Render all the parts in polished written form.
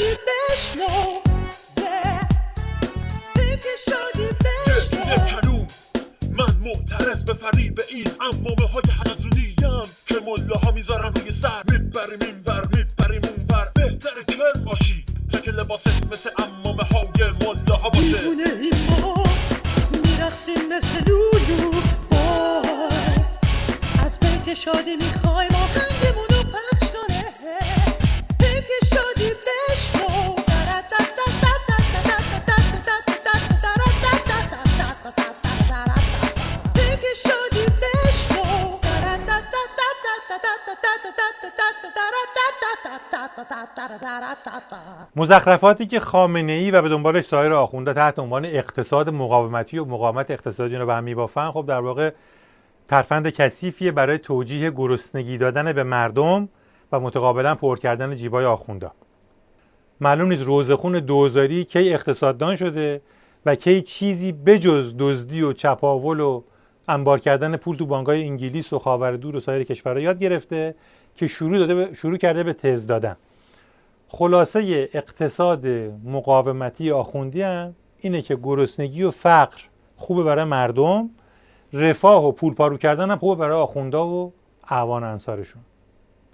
شدی بشنو دیگه شدی بشنو من معترض به فریب این عمامه های حلزونیم که ملاها میذارن روی سر میبریم این بر میبریم اون بر بهتره کرم باشی چه که لباست مثل عمامه های ملاها باشه دیوونه ای ما میرقصیم مثل لولو وای از پیک شادی میخوایم آهنگمونو پخش کنه پیک شادی بشنو مزخرفاتی که خامنه‌ای و به دنبالش سایر آخونده تحت عنوان اقتصاد مقاومتی و مقاومت اقتصادی رو به هم میبافن، خب در واقع ترفند کثیفیه برای توجیه گرسنگی دادن به مردم و متقابلا پر کردن جیبای آخونده. معلوم نیست روزخون دوزاری کی اقتصاددان شده و کی چیزی بجز دزدی و چپاول و انبار کردن پول تو بانک‌های انگلیس و خاوردور و سایر کشورها یاد گرفته که شروع کرده به تز دادن. خلاصه اقتصاد مقاومتی آخوندی هم اینه که گرسنگی و فقر خوبه برای مردم، رفاه و پول پارو کردن هم خوبه برای آخونده و اعوان انصارشون.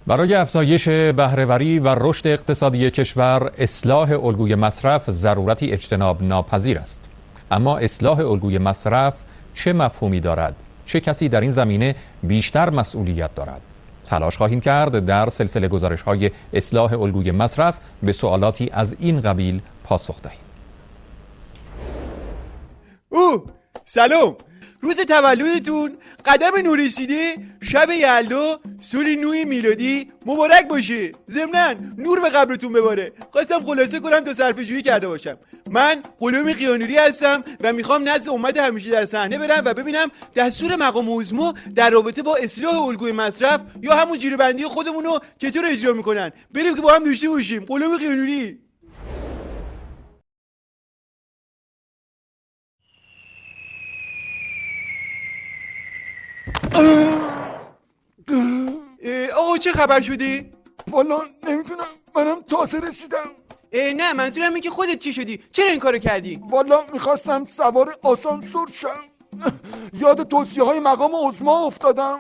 برای افزایش بهره‌وری و رشد اقتصادی کشور، اصلاح الگوی مصرف ضرورتی اجتناب ناپذیر است. اما اصلاح الگوی مصرف چه مفهومی دارد؟ چه کسی در این زمینه بیشتر مسئولیت دارد؟ تلاش خواهیم کرد در سلسله گزارش‌های اصلاح الگوی مصرف به سوالاتی از این قبیل پاسخ دهیم. سلام، روز تولدتون قدم نورسیده شب یلدا سال نو میلادی مبارک باشه. ضمناً نور به قبرتون بباره. خواستم خلاصه کنم تا صرفه‌جویی کرده باشم. من غلام قیانوری هستم و میخوام نزد امت همیشه در صحنه برم و ببینم دستور مقام عظما در رابطه با اصلاح الگوی مصرف یا همون جیره‌بندی خودمونو چطور اجرا میکنن. بریم که با هم داشته باشیم. غلام قیانوری. آقا چه خبر شدی؟ والا نمیتونم، منم تازه رسیدم. نه منظورم این که خودت چی شدی؟ چرا این کارو کردی؟ والا میخواستم سوار آسانسور شم، یاد توصیه های مقام عظما افتادم.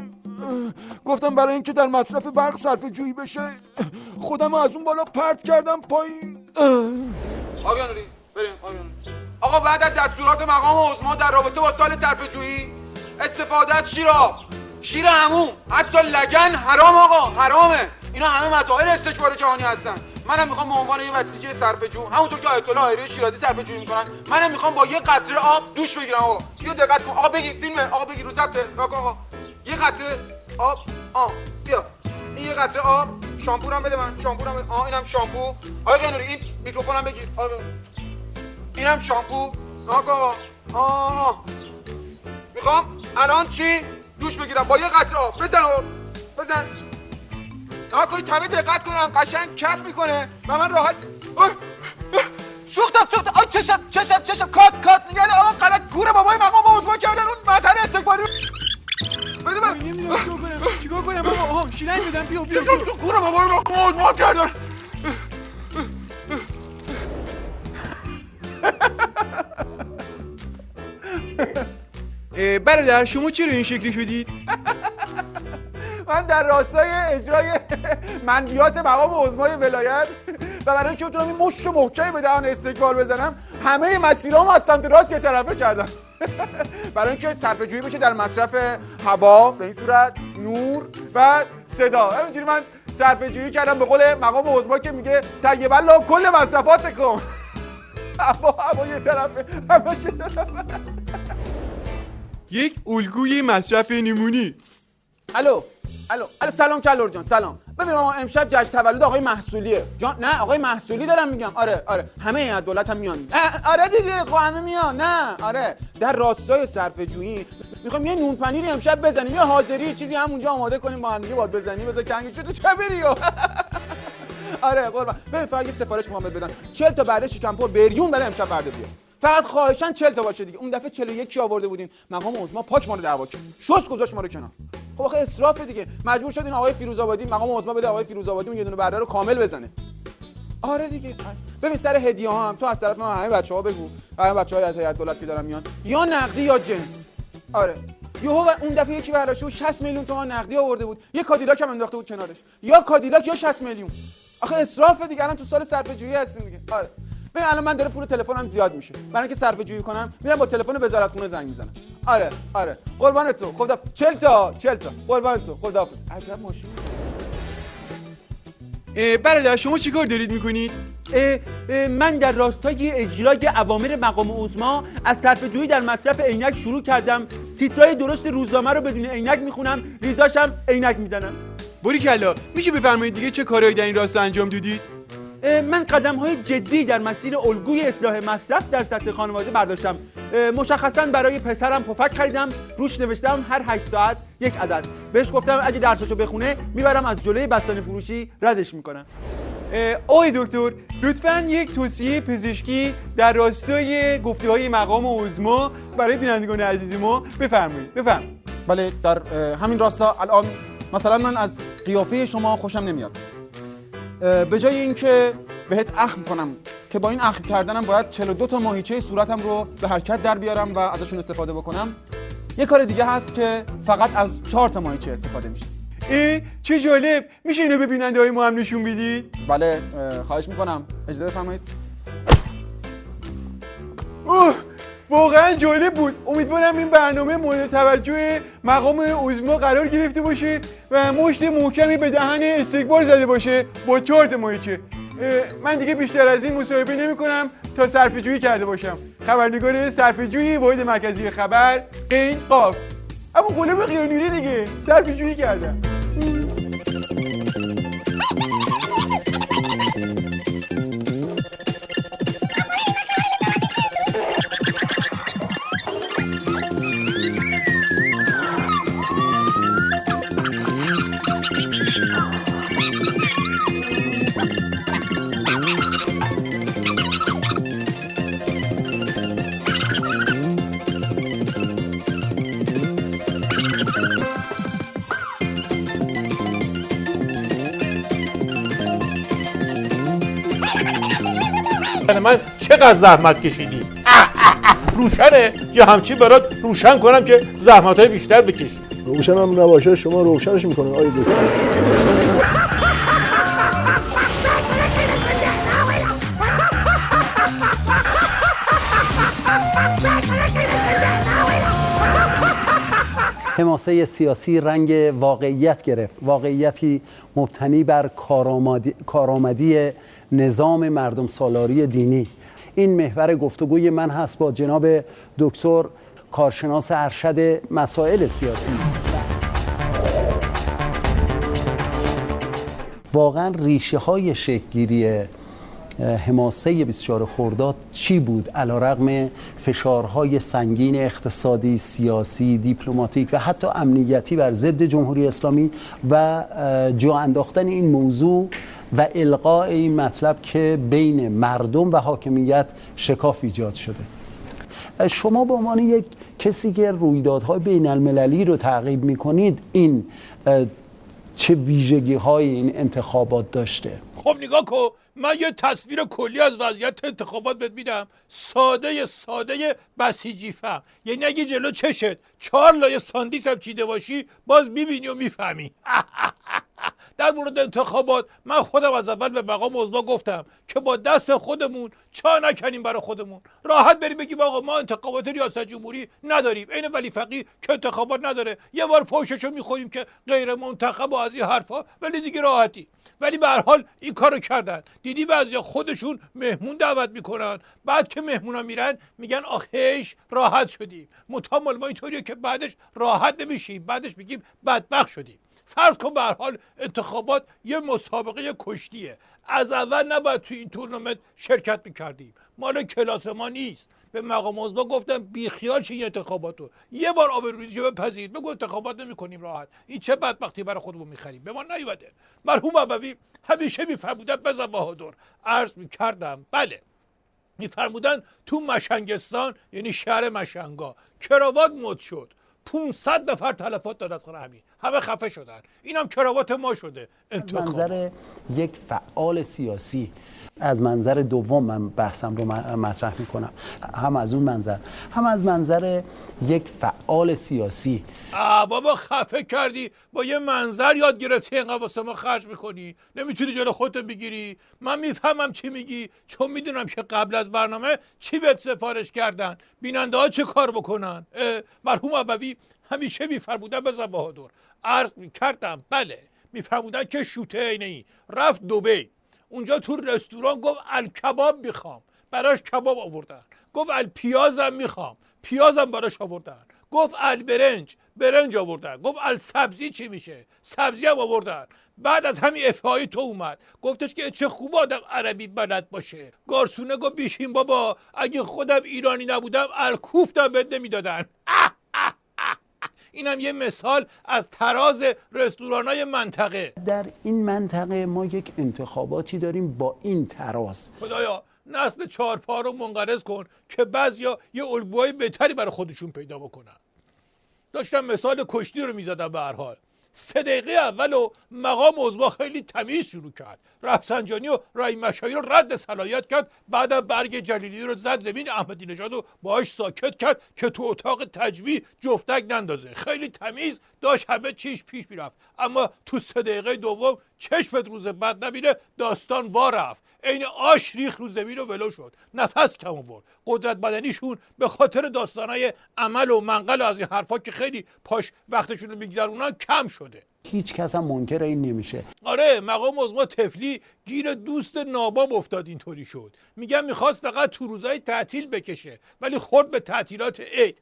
گفتم برای اینکه در مصرف برق صرفه جویی بشه خودم از اون بالا پرت کردم پایین. آقا نوری بریم. آقا بعد از دستورات مقام عظما در رابطه با سال صرفه جویی استفاده از شیر عموم، حتی لگن حرام. آقا حرامه. اینا همه مظاهر استکبار جهانی هستن. منم میخوام به عنوان یه بسیجی صرفه‌جو، همونطور که آیت الله حائری شیرازی صرفه‌جویی میکنن، منم میخوام با یه قطره آب دوش بگیرم. آقا بیا دقت کن. آقا بگی فیلمه. آقا بگی رو ضبطه. نگاه کن آقا. یه قطره آب. بیا این یه قطره آب. شامپورم بده من. شامپورم بده. اینم شامپو. آقا قنوری این میکروفونم بگیر. آقا اینم شامپو. نگاه آقا. میخوام الان چی دوش بگیرم با یه قطره آب. بزن. ناکوی تمه دقت کنم قشنگ کف میکنه و من راحت. سوختم. آی چشم کات نگه. آقا غلط گوره بابای مقام عظما کردن اون مسئله استکباری. بده من. نمیدونم چیکار کنم بابا. شیرین بدم. بیا تو گوره بابای مقام عظما کردن. برادر شما چرا این شکلی شدید؟ من در راستای اجرای منویات مقام عظمای ولایت و برای اینکه بتونم این مشت محکمی به دهان استقبال بزنم همه مسیرام از سمت راست یه طرفه کردم برای اینکه صرفه‌جویی بشه در مصرف هوا به این صورت، نور و صدا. همینجوری من صرفه‌جویی کردم به قول مقام عظما که میگه طیب الله کل مصرفاتکم. هوا یه طرفه، هوا یه طرفه. یک الگوی مصرف نمونی. الو سلام کلور جان. سلام. ببین ما امشب جشن تولد آقای محصولیه. جان نه آقای محصولی دارم میگم. آره همه از دولت هم میان. آره دیگه همه میان. نه آره در راستای صرفه‌جویی میخوام یه نون پنیری امشب بزنیم، یه حاضری چیزی همونجا آماده کنیم با هم دیگه باد بزنیم. بذار کنگی تو چه بریو. آره قربان. ببین فقط یه سفارش میخوام بدم. 40 تا بره شکمپر بریون برای امشب فردا بیار. فقط خواهشاً 40 تا باشه دیگه. اون دفعه 41 کی آورده بودیم. مقام عظما پاک ما رو دعوا کرد. شست گذاشت ما رو کنار. خب آخه اسراف دیگه. مجبور شدین آقای فیروزآبادی مقام عظما بده آقای فیروزآبادی اون یه دونه بره رو کامل بزنه. آره دیگه. ببین سر هدیه ها هم تو از طرف من همه بچه‌ها بگو، همه بچه‌های از هیئت دولت که دارن میان، یا نقدی یا جنس. آره یهو اون دفعه یکی برداشته بود 60 میلیون تومان نقدی آورده بود، یه کادیلاک هم انداخته بود کنارش، یا کادیلاک یا 60 میلیون. آخه اسراف دیگه. الان تو سال صرفه‌جویی هستیم دیگه. آره ببین الان من داره پول تلفنم زیاد میشه، برای اینکه صرفه‌جویی کنم میرم با تلفن وزارتخونه زنگ میزنم. آره قربان تو خدا 40 تا قربان تو خداحافظ. عجب ماشین. برادر شما چیکار دارید میکنید؟ من در راستای اجرای اوامر مقام عظما از صرفه‌جویی در مصرف عینک شروع کردم. تیترای درست روزنامه رو بدون عینک میخونم، ریزاشم عینک میزنم. باریکلا. میشه بفرمایید دیگه چه کارهایی در این راستا انجام دادید؟ من قدم‌های جدی در مسیر الگوی اصلاح مصرف در سطح خانواده برداشتم. مشخصاً برای پسرم پفک خریدم، روش نوشتم هر 8 ساعت یک عدد. بهش گفتم اگه درسشو بخونه میبرم از جلوی بستنی فروشی ردش میکنم. آقای دکتر لطفاً یک توصیه پزشکی در راستای گفته‌های مقام عظما برای بینندگان عزیز ما بفرمایید. بفرمایید. بله در همین راستا الان مثلا من از قیافه شما خوشم نمیاد. به جای اینکه بهت اخم کنم که با این اخم کردنم باید 42 تا ماهیچه صورتم رو به حرکت در بیارم و ازشون استفاده بکنم، یه کار دیگه هست که فقط از 4 تا ماهیچه استفاده میشه. چه جالب. میشه اینو به بیننده‌های ما هم نشون بدید؟ بله خواهش میکنم. اجازه بفرمایید. واقعا جالب بود. امیدوارم این برنامه مورد توجه مقام عظما قرار گرفته باشه و مشت محکمی به دهن استکبار زده باشه با 4 تا ماهیچه. من دیگه بیشتر از این مصاحبه نمی‌کنم تا صرفه‌جویی کرده باشم. خبرنگار صرفه‌جویی واحد مرکزی خبر قین قاف. اما قلب قیانوری دیگه صرفه‌جویی کردم. من چقدر زحمت کشیدی؟ روشنه یا همچین برات روشن کنم که زحمت‌های بیشتر بکشی؟ روشن هم نباشه شما روشنش میکنید آقای دکتر. حماسه سیاسی رنگ واقعیت گرفت، واقعیتی مبتنی بر کارآمدی نظام مردم سالاری دینی. این محور گفتگوی من هست با جناب دکتر کارشناس ارشد مسائل سیاسی. واقعا ریشه های شکل‌گیری حماسه 24 خرداد چی بود علیرغم فشارهای سنگین اقتصادی، سیاسی، دیپلماتیک و حتی امنیتی بر ضد جمهوری اسلامی و جا انداختن این موضوع و القاء این مطلب که بین مردم و حاکمیت شکاف ایجاد شده؟ شما به عنوان یک کسی که رویدادهای بین المللی رو تعقیب میکنید، این چه ویژگی های این انتخابات داشته؟ خب نگاه کن، من یه تصویر کلی از وضعیت انتخابات بهت میدم، ساده بسیجی فهم. یعنی اگه جلو چشت 4 لایه ساندیس هم چیده باشی باز میبینی و میفهمی. در مورد انتخابات من خودم از اول به مقام عظما گفتم که با دست خودمون چا نکنیم برای خودمون، راحت بریم بگیم آقا ما انتخابات ریاست جمهوری نداریم، عین ولی فقیه که انتخابات نداره، یه بار فوششو میخوریم که غیر منتخب و از این حرفا، ولی دیگه راحتی. ولی به هر حال این کارو کردن. دیدی بعضیا خودشون مهمون دعوت میکنن، بعد که مهمونا میرن میگن آخیش راحت شدیم. متامل ما اینطوریه که بعدش راحت نمیشیم، بعدش میگیم بدبخت شدیم. فرض کن به هر حال انتخابات یه مسابقه کشتیه، از اول نباید تو این تورنمنت شرکت میکردیم، مال کلاس ما نیست. به مقام عظما گفتم بیخیال شین انتخاباتو، یه بار آبروریزیشو بپذیرید، بگو انتخابات نمی‌کنیم راحت، این چه بدبختی برای خودمون می‌خریم، به ما نیومده. مرحوم ابوی همیشه می‌فرمودن بزن بهادر، عرض می‌کردم بله می‌فرمودن تو مشنگستان، یعنی شهر مشنگا، کراوات مد شد، 500 نفر تلفات داد از همین. همه خفه شدن. اینم کراوات ما شده. از منظر یک فعال سیاسی، از منظر دوم من بحثم رو مطرح میکنم، هم از اون منظر هم از منظر یک فعال سیاسی. بابا خفه کردی، با یه منظر یاد گرفتی اینقدر واسه ما خرج میکنی، نمیتونی جلو خودت بگیری. من میفهمم چی میگی، چون میدونم که قبل از برنامه چی بهت سفارش کردن، بیننده ها چه کار بکنن. مرحوم ابوی همیشه میفرمودن بزن بهادر، عرض میکردم بله، میفرمودن که شوته اینهی رفت دبی، اونجا تو رستوران گفت الکباب میخوام، براش کباب آوردن. گفت الپیازم میخوام، پیازم براش آوردن. گفت برنج آوردن. گفت السبزی چی میشه، سبزی هم آوردن. بعد از همین افهای تو اومد گفتش که چه خوب آدم عربی بلد باشه. گارسونه گفت بیشین بابا، اگه خودم ایرانی نبودم الکوفتم بهت نمیدادن. اینم یه مثال از تراز رستورانای منطقه. در این منطقه ما یک انتخاباتی داریم با این تراز. خدایا نسل چارپا رو منقرض کن که بعضیا یه الگوهای بهتری برای خودشون پیدا بکنن. داشتم مثال کشتی رو میزدم. به هر حال 3 دقیقه اول و مقام عظما خیلی تمیز شروع کرد، رفسنجانی و رحیم مشایی رو رد صلاحیت کرد، بعدم برگ جلیلی رو زد زمین، احمدی نژاد رو باهاش ساکت کرد که تو اتاق تجمیع جفتک نندازه. خیلی تمیز داشت همه چیش پیش میرفت. اما تو 3 دقیقه دوم چشمت روز بعد نبینه داستان وا رفت، عین آش ریخ رو زمین و ولو شد، نفس کم آورد. قدرت بدنیشون به خاطر داستانای عمل و منقل و از این حرفا که خیلی پاش وقتشون رو میگذرونن کم شده. هیچ کس هم منکر این نمیشه. آره مقام عظما طفلی گیر دوست ناباب افتاد، اینطوری شد. میگم میخواست فقط تو روزای تعطیل بکشه ولی خورد به تعطیلات عید.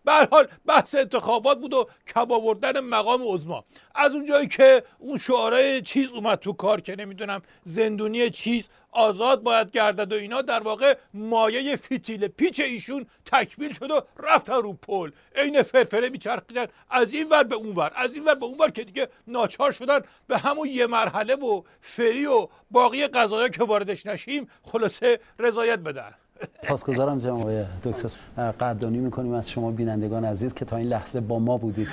به هر حال بحث انتخابات بود و کم آوردن مقام عظما. از اونجایی که اون شعارهای چیز اومد تو کار که نمیدونم زندونی چیز آزاد باید گردد و اینا، در واقع مایه فتیل پیچ ایشون تکمیل شد و رفتن رو پل، عین فرفره میچرخیدن از این ور به اون ور، از این ور به اون ور، که دیگه ناچار شدن به همون یه مرحله و فری و باقی قضایا که واردش نشیم خلاصه رضایت بدن. پاسگزارم جناب آقای دکتر. قدردانی میکنیم از شما بینندگان عزیز که تا این لحظه با ما بودید.